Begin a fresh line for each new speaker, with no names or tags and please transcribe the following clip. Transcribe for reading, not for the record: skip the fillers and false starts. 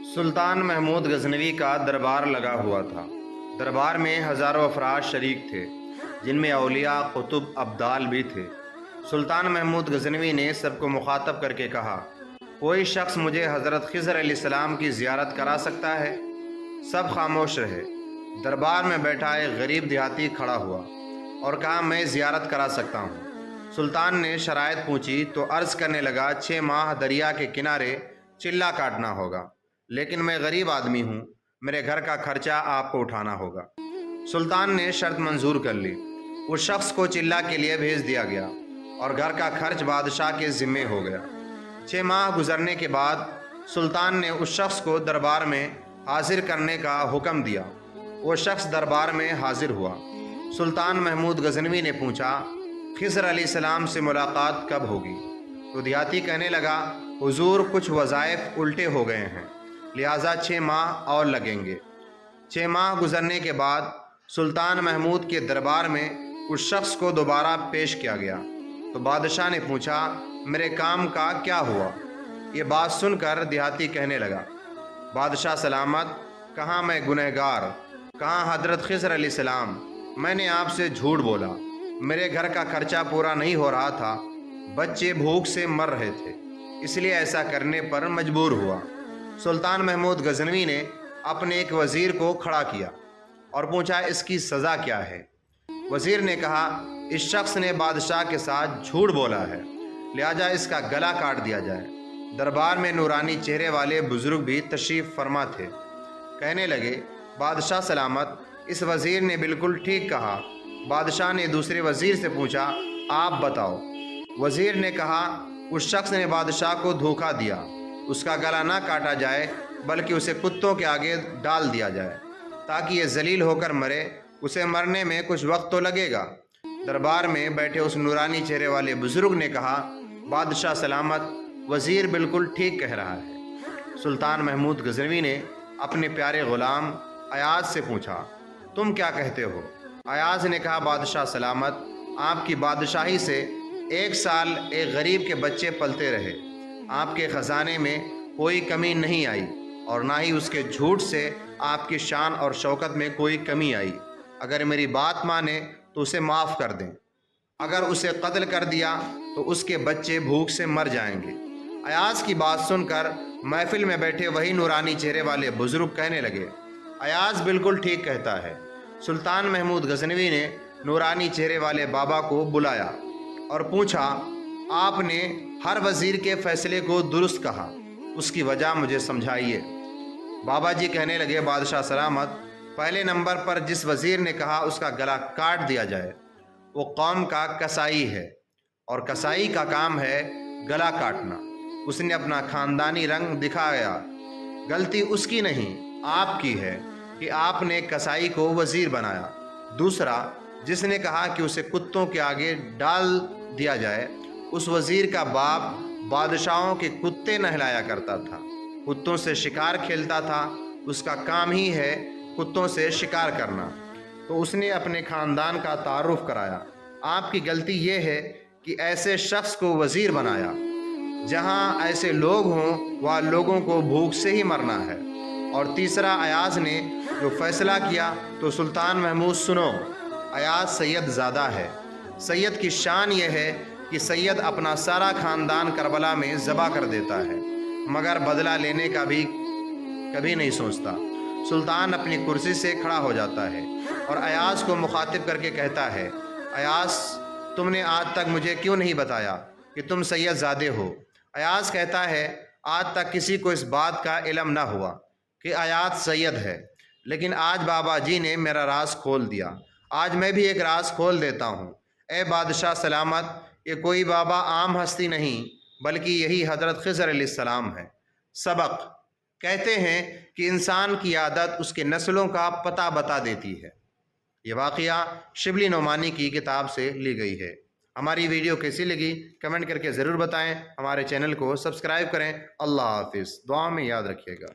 سلطان محمود غزنوی کا دربار لگا ہوا تھا۔ دربار میں ہزاروں افراد شریک تھے، جن میں اولیاء، قطب، ابدال بھی تھے۔ سلطان محمود غزنوی نے سب کو مخاطب کر کے کہا، کوئی شخص مجھے حضرت خضر علیہ السلام کی زیارت کرا سکتا ہے؟ سب خاموش رہے۔ دربار میں بیٹھا ایک غریب دیہاتی کھڑا ہوا اور کہا، میں زیارت کرا سکتا ہوں۔ سلطان نے شرائط پوچھی تو عرض کرنے لگا، 6 ماہ دریا کے کنارے چلہ کاٹنا ہوگا، لیکن میں غریب آدمی ہوں، میرے گھر کا خرچہ آپ کو اٹھانا ہوگا۔ سلطان نے شرط منظور کر لی۔ اس شخص کو چلہ کے لیے بھیج دیا گیا اور گھر کا خرچ بادشاہ کے ذمے ہو گیا۔ 6 ماہ گزرنے کے بعد سلطان نے اس شخص کو دربار میں حاضر کرنے کا حکم دیا۔ وہ شخص دربار میں حاضر ہوا۔ سلطان محمود غزنوی نے پوچھا، خضر علیہ السلام سے ملاقات کب ہوگی؟ تو دیہاتی کہنے لگا، حضور کچھ وظائف الٹے ہو گئے ہیں، لہٰذا 6 ماہ اور لگیں گے۔ 6 ماہ گزرنے کے بعد سلطان محمود کے دربار میں اس شخص کو دوبارہ پیش کیا گیا تو بادشاہ نے پوچھا، میرے کام کا کیا ہوا؟ یہ بات سن کر دیہاتی کہنے لگا، بادشاہ سلامت، کہاں میں گنہگار، کہاں حضرت خضر علیہ السلام، میں نے آپ سے جھوٹ بولا، میرے گھر کا خرچہ پورا نہیں ہو رہا تھا، بچے بھوک سے مر رہے تھے، اس لیے ایسا کرنے پر مجبور ہوا۔ سلطان محمود غزنوی نے اپنے ایک وزیر کو کھڑا کیا اور پوچھا، اس کی سزا کیا ہے؟ وزیر نے کہا، اس شخص نے بادشاہ کے ساتھ جھوٹ بولا ہے، لہٰذا اس کا گلا کاٹ دیا جائے۔ دربار میں نورانی چہرے والے بزرگ بھی تشریف فرما تھے۔ کہنے لگے، بادشاہ سلامت، اس وزیر نے بالکل ٹھیک کہا۔ بادشاہ نے دوسرے وزیر سے پوچھا، آپ بتاؤ۔ وزیر نے کہا، اس شخص نے بادشاہ کو دھوکہ دیا، اس کا گلا نہ کاٹا جائے بلکہ اسے کتوں کے آگے ڈال دیا جائے تاکہ یہ ذلیل ہو کر مرے، اسے مرنے میں کچھ وقت تو لگے گا۔ دربار میں بیٹھے اس نورانی چہرے والے بزرگ نے کہا، بادشاہ سلامت، وزیر بالکل ٹھیک کہہ رہا ہے۔ سلطان محمود غزنوی نے اپنے پیارے غلام ایاز سے پوچھا، تم کیا کہتے ہو؟ ایاز نے کہا، بادشاہ سلامت، آپ کی بادشاہی سے 1 سال ایک غریب کے بچے پلتے رہے، آپ کے خزانے میں کوئی کمی نہیں آئی اور نہ ہی اس کے جھوٹ سے آپ کی شان اور شوکت میں کوئی کمی آئی۔ اگر میری بات مانے تو اسے معاف کر دیں، اگر اسے قتل کر دیا تو اس کے بچے بھوک سے مر جائیں گے۔ ایاز کی بات سن کر محفل میں بیٹھے وہی نورانی چہرے والے بزرگ کہنے لگے، ایاز بالکل ٹھیک کہتا ہے۔ سلطان محمود غزنوی نے نورانی چہرے والے بابا کو بلایا اور پوچھا، آپ نے ہر وزیر کے فیصلے کو درست کہا، اس کی وجہ مجھے سمجھائیے۔ بابا جی کہنے لگے، بادشاہ سلامت، پہلے نمبر پر جس وزیر نے کہا اس کا گلا کاٹ دیا جائے، وہ قوم کا کسائی ہے، اور کسائی کا کام ہے گلا کاٹنا۔ اس نے اپنا خاندانی رنگ دکھایا۔ غلطی اس کی نہیں، آپ کی ہے کہ آپ نے کسائی کو وزیر بنایا۔ دوسرا، جس نے کہا کہ اسے کتوں کے آگے ڈال دیا جائے، اس وزیر کا باپ بادشاہوں کے کتے نہلایا کرتا تھا، کتوں سے شکار کھیلتا تھا، اس کا کام ہی ہے کتوں سے شکار کرنا، تو اس نے اپنے خاندان کا تعارف کرایا۔ آپ کی غلطی یہ ہے کہ ایسے شخص کو وزیر بنایا۔ جہاں ایسے لوگ ہوں وہاں لوگوں کو بھوک سے ہی مرنا ہے۔ اور تیسرا، ایاز نے جو فیصلہ کیا تو سلطان محمود سنو، ایاز سید زادہ ہے۔ سید کی شان یہ ہے کہ سید اپنا سارا خاندان کربلا میں ذبح کر دیتا ہے، مگر بدلہ لینے کا بھی کبھی نہیں سوچتا۔ سلطان اپنی کرسی سے کھڑا ہو جاتا ہے اور ایاز کو مخاطب کر کے کہتا ہے، ایاز، تم نے آج تک مجھے کیوں نہیں بتایا کہ تم سید زادے ہو؟ ایاز کہتا ہے، آج تک کسی کو اس بات کا علم نہ ہوا کہ ایاز سید ہے، لیکن آج بابا جی نے میرا راز کھول دیا، آج میں بھی ایک راز کھول دیتا ہوں۔ اے بادشاہ سلامت، یہ کوئی بابا عام ہستی نہیں بلکہ یہی حضرت خضر علیہ السلام ہے۔ سبق کہتے ہیں کہ انسان کی عادت اس کے نسلوں کا پتہ بتا دیتی ہے۔ یہ واقعہ شبلی نعمانی کی کتاب سے لی گئی ہے۔ ہماری ویڈیو کیسی لگی کمنٹ کر کے ضرور بتائیں، ہمارے چینل کو سبسکرائب کریں۔ اللہ حافظ، دعا میں یاد رکھیے گا۔